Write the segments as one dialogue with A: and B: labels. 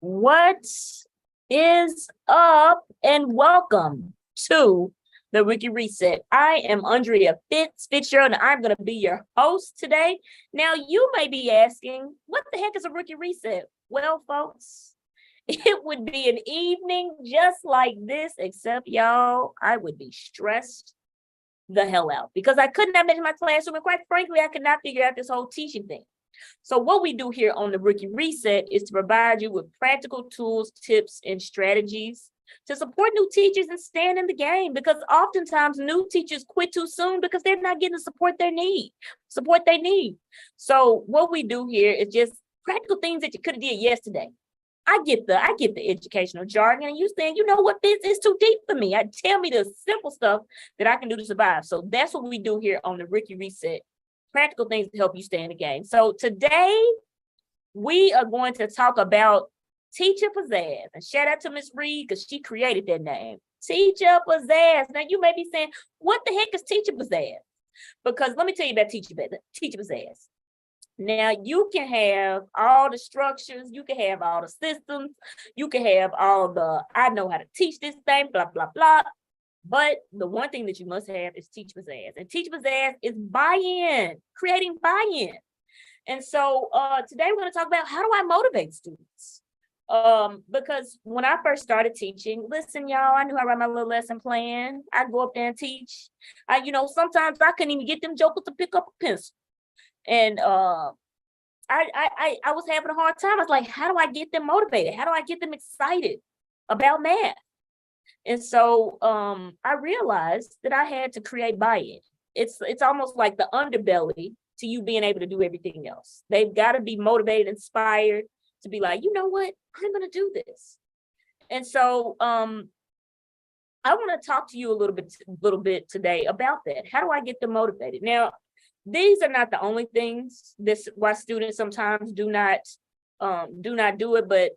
A: What is up? And welcome to the Rookie Reset. I am Andrea Fitzgerald, and I'm going to be your host today. Now, you may be asking, what the heck is a Rookie Reset? Well, folks, it would be an evening just like this, except y'all, I would be stressed the hell out because I could not manage my classroom. And quite frankly, I could not figure out this whole teaching thing. So what we do here on the Rookie Reset is to provide you with practical tools, tips, and strategies to support new teachers and stand in the game, because oftentimes new teachers quit too soon because they're not getting the support they need. So what we do here is just practical things that you could have did yesterday. I get the educational jargon, and you saying, you know what, this is too deep for me. Tell me the simple stuff that I can do to survive. So that's what we do here on the Rookie Reset. Practical things to help you stay in the game. So today we are going to talk about Teacher Pizzazz. And shout out to Miss Reed because she created that name. Teacher Pizzazz. Now you may be saying, what the heck is Teacher Pizzazz? Because let me tell you about Teacher Pizzazz. Now you can have all the structures, you can have all the systems, you can have all the, I know how to teach this thing, blah, blah, blah. But the one thing that you must have is Teach Pizzazz. And Teach Pizzazz is buy-in, creating buy-in. And so today we're going to talk about, how do I motivate students? Because when I first started teaching, listen, y'all, I knew how to write my little lesson plan. I'd go up there and teach. Sometimes I couldn't even get them jokers to pick up a pencil. And I was having a hard time. I was like, how do I get them motivated? How do I get them excited about math? And so I realized that I had to create buy-in. It's almost like the underbelly to you being able to do everything else. They've got to be motivated, inspired to be like, you know what, I'm going to do this. And so I want to talk to you a little bit today about that. How do I get them motivated? Now, these are not the only things this why students sometimes do not do it, but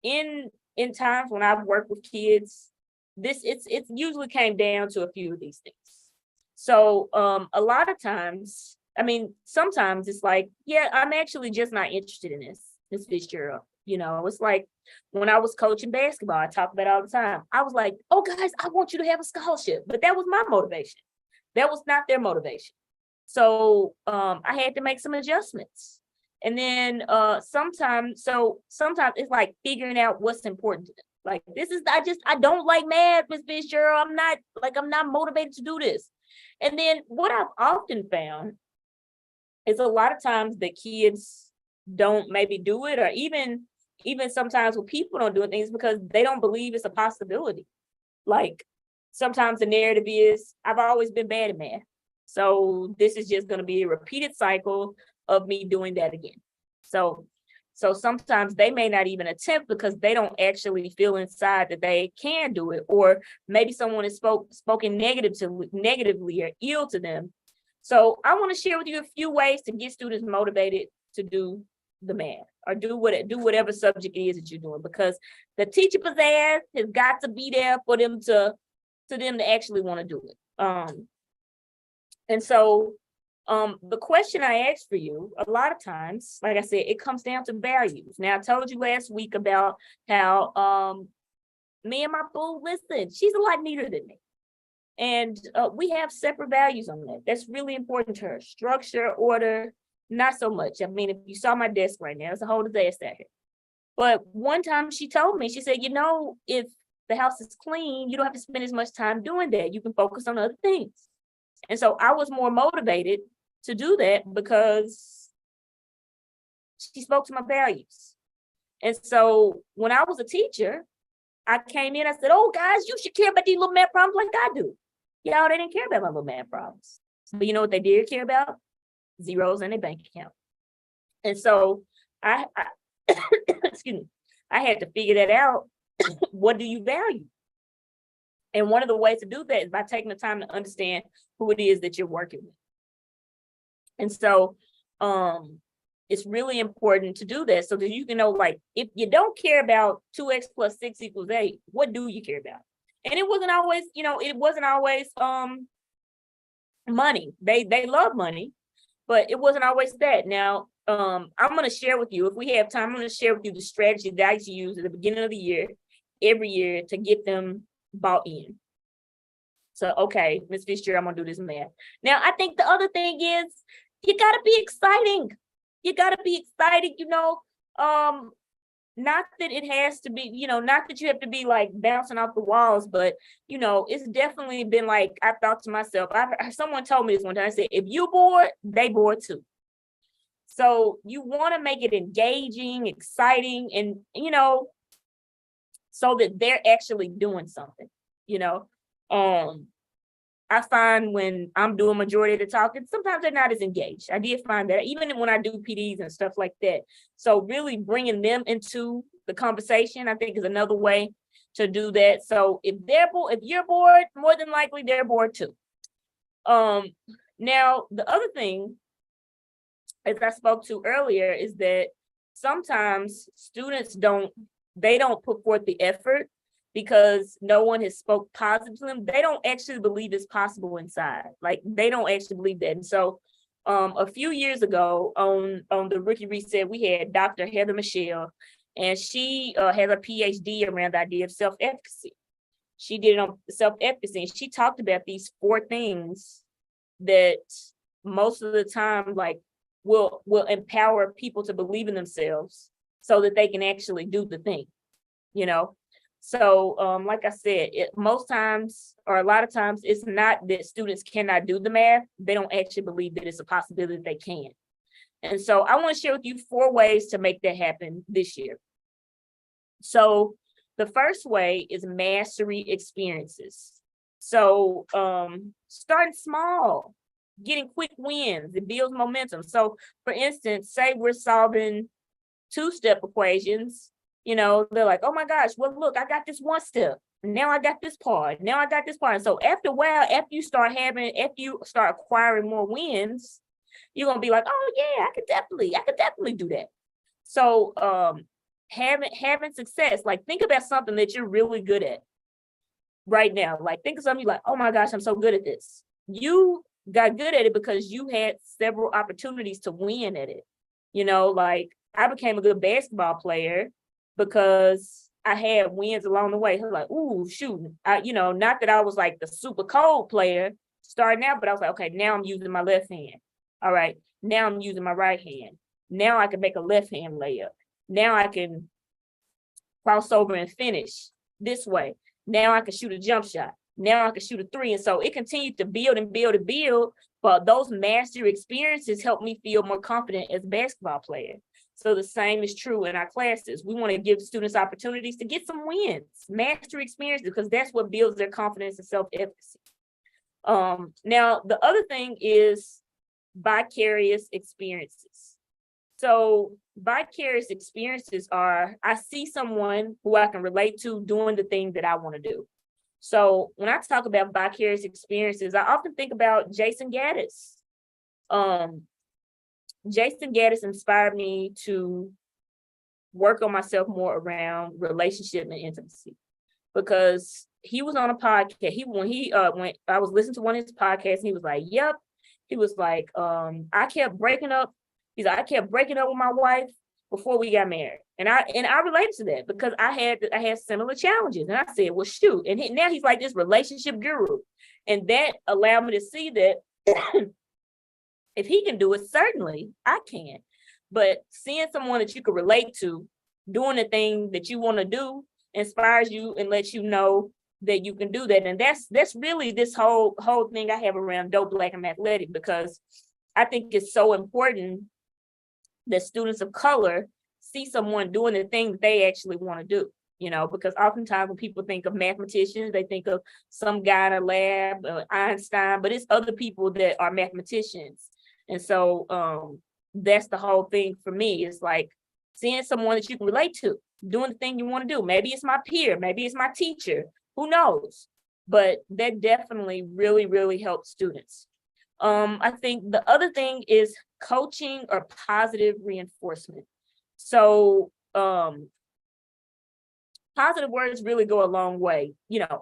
A: in times when I've worked with kids, it's usually came down to a few of these things. So a lot of times, sometimes it's like, yeah, I'm actually just not interested in this Fitzgerald. It's like when I was coaching basketball, I talk about it all the time. I was like, oh guys, I want you to have a scholarship, but that was my motivation. That was not their motivation. So I had to make some adjustments. And then sometimes it's like figuring out what's important to them. Like, I don't like math, Miss Fitzgerald. I'm not motivated to do this. And then what I've often found is a lot of times the kids don't maybe do it, or even sometimes when people don't do things because they don't believe it's a possibility. Like sometimes the narrative is, I've always been bad at math. So this is just going to be a repeated cycle of me doing that again. So sometimes they may not even attempt because they don't actually feel inside that they can do it, or maybe someone has spoken negatively or ill to them. So I want to share with you a few ways to get students motivated to do the math or do whatever subject it is that you're doing, because the Teacher Pizzazz has got to be there for them to actually want to do it. And so the question I asked for you, a lot of times, like I said, it comes down to values. Now, I told you last week about how me and my boo, listen, she's a lot neater than me. And we have separate values on that. That's really important to her. Structure, order, not so much. If you saw my desk right now, it's a whole disaster here. But one time she told me, she said, if the house is clean, you don't have to spend as much time doing that. You can focus on other things. And so I was more motivated to do that because she spoke to my values. And so when I was a teacher, I came in, I said, oh, guys, you should care about these little math problems like I do. Y'all, they didn't care about my little math problems. But you know what they did care about? Zeros in their bank account. And so I excuse me, I had to figure that out. What do you value? And one of the ways to do that is by taking the time to understand who it is that you're working with. And so it's really important to do that so that you can know, like, if you don't care about 2x plus 6 equals 8, what do you care about? And it wasn't always money. They love money, but it wasn't always that. Now, I'm going to share with you, if we have time, I'm going to share with you the strategy that I used to use at the beginning of the year, every year, to get them bought in. So, okay, Ms. Fisher, I'm going to do this math. Now, I think the other thing is, you got to be exciting. You got to be excited, not that it has to be, not that you have to be like bouncing off the walls, but it's definitely been like, I thought to myself, someone told me this one time, I said, if you bored, they bored too. So you want to make it engaging, exciting, and so that they're actually doing something. I find when I'm doing majority of the talking, sometimes they're not as engaged. I did find that even when I do PDs and stuff like that. So really bringing them into the conversation, I think, is another way to do that. So if you're bored, more than likely they're bored too. Now the other thing, as I spoke to earlier, is that sometimes students don't put forth the effort because no one has spoke positive to them. They don't actually believe it's possible inside. Like, they don't actually believe that. And so a few years ago on the Rookie Reset, we had Dr. Heather Michelle, and she has a PhD around the idea of self-efficacy. She did it on self-efficacy, and she talked about these 4 things that most of the time, like, will empower people to believe in themselves so that they can actually do the thing, So, like I said, most times, or a lot of times, it's not that students cannot do the math. They don't actually believe that it's a possibility that they can. And so I want to share with you 4 ways to make that happen this year. So the first way is mastery experiences. So starting small, getting quick wins, it builds momentum. So for instance, say we're solving 2-step equations, they're like, oh my gosh, well, look, I got this 1 step. Now I got this part. Now I got this part. And so after a while, after you start acquiring more wins, you're going to be like, oh yeah, I could definitely do that. So having success, like, think about something that you're really good at right now. Like, think of something you're like, oh my gosh, I'm so good at this. You got good at it because you had several opportunities to win at it. Like, I became a good basketball player because I had wins along the way. Like, ooh, shoot. Not that I was like the super cold player starting out, but I was like, okay, now I'm using my left hand. All right, now I'm using my right hand. Now I can make a left hand layup. Now I can cross over and finish this way. Now I can shoot a jump shot. Now I can shoot a 3. And so it continued to build and build and build. But those mastery experiences helped me feel more confident as a basketball player. So the same is true in our classes. We want to give students opportunities to get some wins, mastery experiences, because that's what builds their confidence and self-efficacy. Now, the other thing is vicarious experiences. So vicarious experiences are, I see someone who I can relate to doing the thing that I want to do. So when I talk about vicarious experiences, I often think about Jason Gaddis. Jason Gaddis inspired me to work on myself more around relationship and intimacy, because he was on a podcast. When I was listening to one of his podcasts, he was like, yep. He was like, I kept breaking up. He's like, I kept breaking up with my wife before we got married. And I related to that because I had similar challenges. And I said, well, shoot. And now he's like this relationship guru. And that allowed me to see that if he can do it, certainly I can. But seeing someone that you can relate to doing the thing that you want to do inspires you and lets you know that you can do that. And that's really this whole thing I have around Dope Black and Athletic, because I think it's so important that students of color see someone doing the thing that they actually want to do, because oftentimes when people think of mathematicians, they think of some guy in a lab, Einstein, but it's other people that are mathematicians. And so that's the whole thing for me. It's like seeing someone that you can relate to, doing the thing you want to do. Maybe it's my peer, maybe it's my teacher, who knows? But that definitely really, really helps students. I think the other thing is coaching or positive reinforcement. So positive words really go a long way.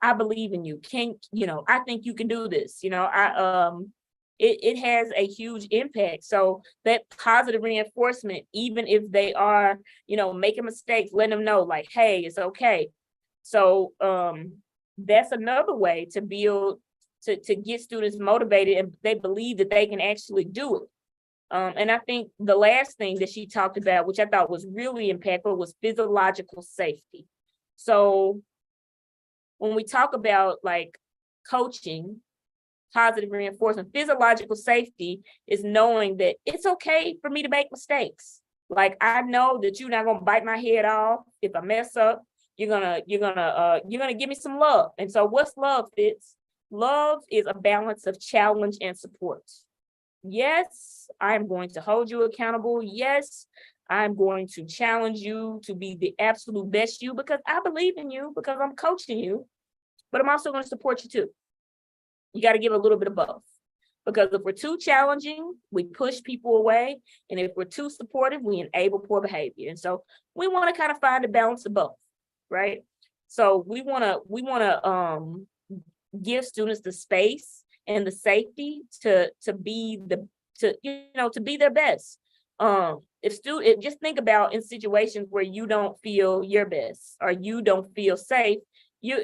A: I believe in you. I think you can do this. it has a huge impact. So that positive reinforcement, even if they are, making mistakes, let them know like, hey, it's okay. So that's another way to build, to get students motivated and they believe that they can actually do it. And I think the last thing that she talked about, which I thought was really impactful, was physiological safety. So when we talk about like coaching, positive reinforcement, physiological safety is knowing that it's okay for me to make mistakes. Like, I know that you're not gonna bite my head off if I mess up. You're gonna give me some love. And so what's love, Fitz? Love is a balance of challenge and support. Yes, I'm going to hold you accountable. Yes, I'm going to challenge you to be the absolute best you, because I believe in you, because I'm coaching you, but I'm also going to support you too. You got to give a little bit of both, because if we're too challenging, we push people away. And if we're too supportive, we enable poor behavior. And so we want to kind of find a balance of both, right? So we want to give students the space and the safety to be their best. Just think about in situations where you don't feel your best or you don't feel safe,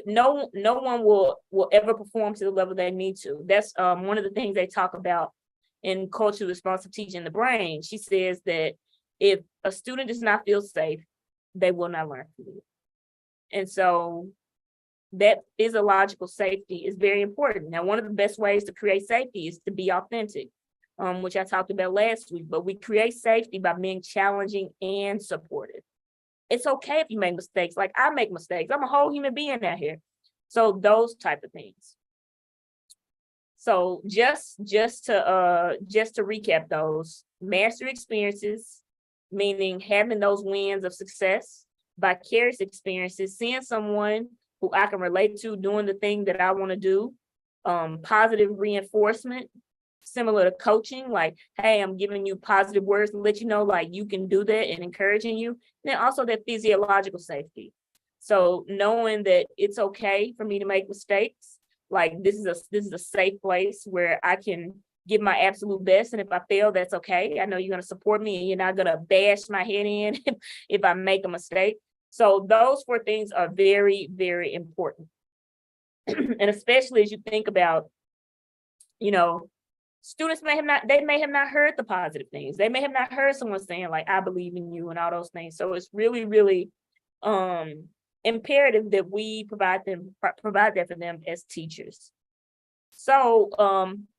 A: no one will ever perform to the level they need to. That's one of the things they talk about in culturally responsive teaching the brain. She says that if a student does not feel safe, they will not learn from it. And so that physiological safety is very important. Now, one of the best ways to create safety is to be authentic, which I talked about last week, but we create safety by being challenging and supportive. It's okay if you make mistakes. Like, I make mistakes. I'm a whole human being out here. So those type of things. So just to recap those, mastery experiences, meaning having those wins of success, vicarious experiences, seeing someone who I can relate to doing the thing that I want to do, positive reinforcement, similar to coaching, like, hey, I'm giving you positive words to let you know like you can do that, and encouraging you. And then also that physiological safety. So knowing that it's okay for me to make mistakes, like this is a safe place where I can give my absolute best. And if I fail, that's okay. I know you're going to support me and you're not going to bash my head in if I make a mistake. So those 4 things are very, very important. And especially as you think about, students may have not heard the positive things. They may have not heard someone saying like, I believe in you and all those things. So it's really, really imperative that we provide that for them as teachers. So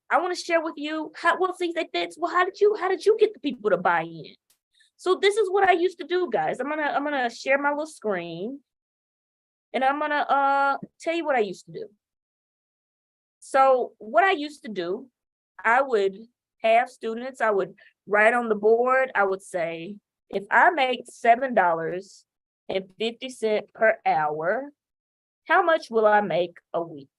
A: I want to share with you how did you get the people to buy in? So this is what I used to do, guys. I'm gonna share my little screen and I'm gonna tell you what I used to do. So what I used to do, I would have students, I would write on the board, I would say, if I make $7.50 per hour, how much will I make a week?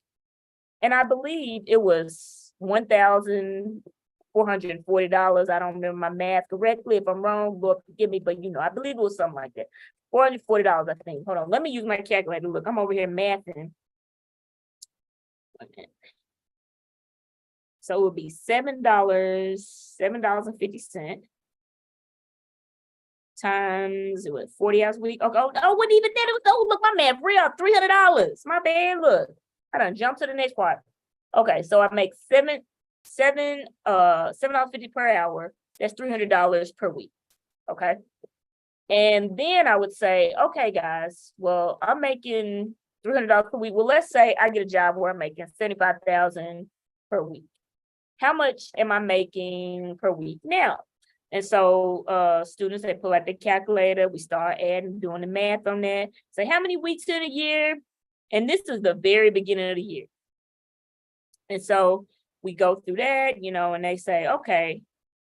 A: And I believe it was $1,440. I don't remember my math correctly. If I'm wrong, Lord forgive me, but I believe it was something like that. $440, I think. Hold on, let me use my calculator. Look, I'm over here mathing. So it would be $7.50 times, it was 40 hours a week. Okay, wasn't even that. It was, look, my math real, $300. My bad, look. I done jumped to the next part. Okay, so I make $7.50 per hour. That's $300 per week. Okay. And then I would say, okay, guys, well, I'm making $300 per week. Well, let's say I get a job where I'm making $75,000 per week. How much am I making per week now? And so students, they pull out the calculator, we start adding, doing the math on that. Say, how many weeks in a year? And this is the very beginning of the year. And so we go through that, and they say, okay,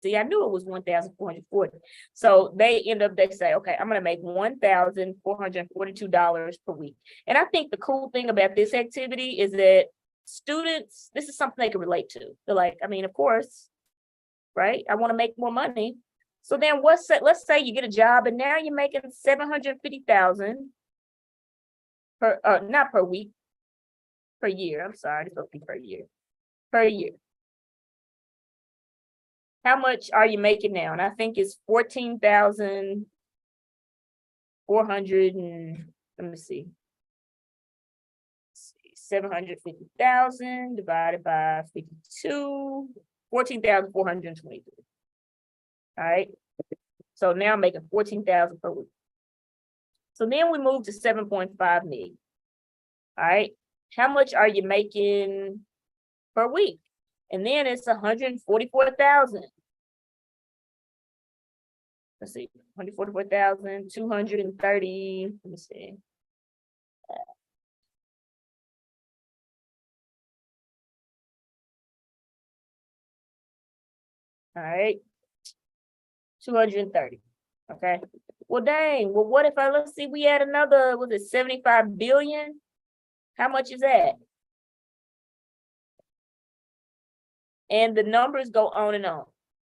A: see, I knew it was 1,440. So they say, okay, I'm going to make $1,442 per week. And I think the cool thing about this activity is that students, this is something they can relate to. They're like, I mean, of course, right? I want to make more money. So then let's say you get a job and now you're making $750,000 not per week, per year. I'm sorry, it's supposed to be per year. Per year. How much are you making now? And I think it's 14,400 and let me see. 750,000 divided by 52, 14,423. All right. So now I'm making 14,000 per week. So then we move to 7.5 million. All right. How much are you making per week? And then it's 144,000. Let's see, 144,230. Let me see. All right. 230. Okay. Well, dang. Well, what if let's see, we add another, was it 75 billion? How much is that? And the numbers go on and on.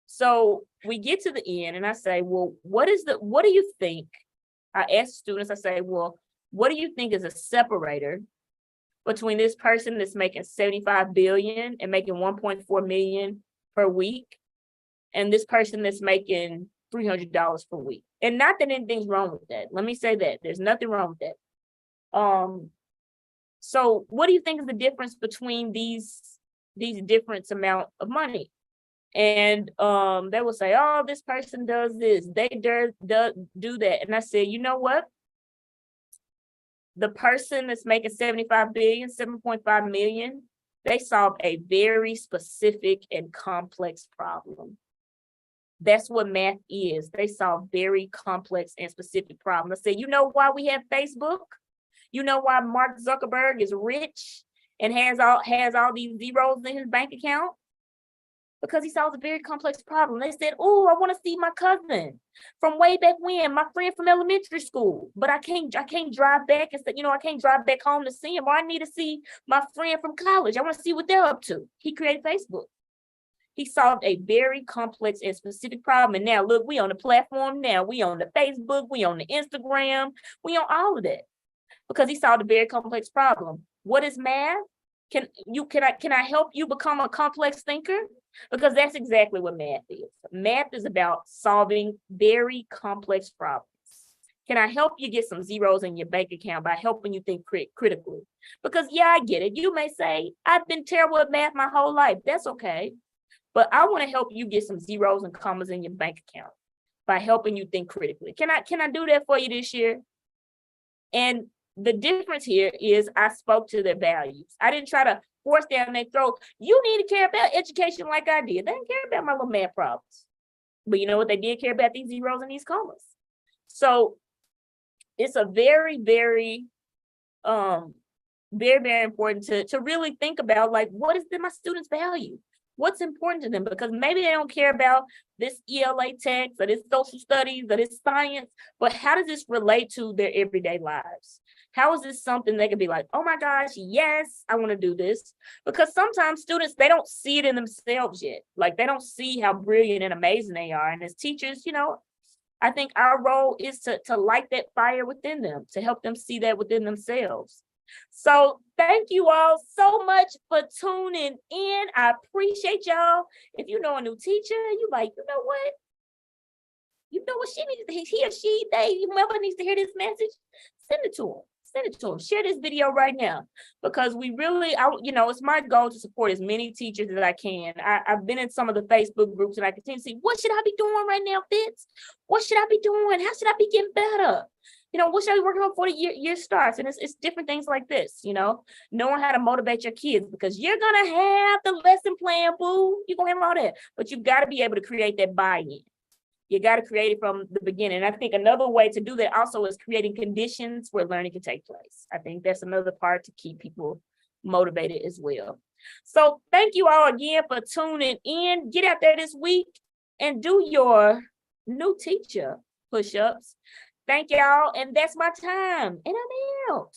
A: So we get to the end and I say, well, what do you think? I ask students, I say, well, what do you think is a separator between this person that's making 75 billion and making 1.4 million per week and this person that's making $300 per week? And not that anything's wrong with that. Let me say that there's nothing wrong with that. So what do you think is the difference between these different amount of money? And they will say, oh, this person does this, they do that. And I said, you know what? The person that's making 75 billion, 7.5 million, they solve a very specific and complex problem. That's what math is. They solve very complex and specific problems. I said, you know why we have Facebook? You know why Mark Zuckerberg is rich and has all these zeros in his bank account? Because he solves a very complex problem. They said, oh, I want to see my cousin from way back when, my friend from elementary school, but I can't drive back and say, I can't drive back home to see him, or I need to see my friend from college. I want to see what they're up to. He created Facebook. He solved a very complex and specific problem. And now look, we on the platform now. We on the Facebook, we on the Instagram, we on all of that because he solved a very complex problem. What is math? Can I help you become a complex thinker? Because that's exactly what math is. Math is about solving very complex problems. Can I help you get some zeros in your bank account by helping you think critically? Because yeah, I get it. You may say, I've been terrible at math my whole life. That's okay. But I want to help you get some zeros and commas in your bank account by helping you think critically. Can I do that for you this year? And the difference here is I spoke to their values. I didn't try to force down their throat. You need to care about education like I did. They didn't care about my little math problems. But you know what? They did care about these zeros and these commas. So it's a very, very, very important to really think about, like, what is my students' value? What's important to them? Because maybe they don't care about this ELA text or this social studies or this science, but how does this relate to their everyday lives? How is this something they can be like, oh my gosh, yes, I want to do this? Because sometimes students, they don't see it in themselves yet. Like they don't see how brilliant and amazing they are. And as teachers, I think our role is to light that fire within them, to help them see that within themselves. So thank you all so much for tuning in. I appreciate y'all. If you know a new teacher, you like, you know what she needs, he or she, whoever needs to hear this message, send it to them. Send it to them. Share this video right now, because we really, it's my goal to support as many teachers as I can. I've been in some of the Facebook groups and I continue to see, what should I be doing right now, Fitz? What should I be doing? How should I be getting better? What should I be working on before the year starts? And it's different things like this, knowing how to motivate your kids, because you're going to have the lesson plan, boo. You're going to have all that, but you got to be able to create that buy-in. You got to create it from the beginning. And I think another way to do that also is creating conditions where learning can take place. I think that's another part to keep people motivated as well. So thank you all again for tuning in. Get out there this week and do your new teacher push-ups. Thank y'all. And that's my time. And I'm out.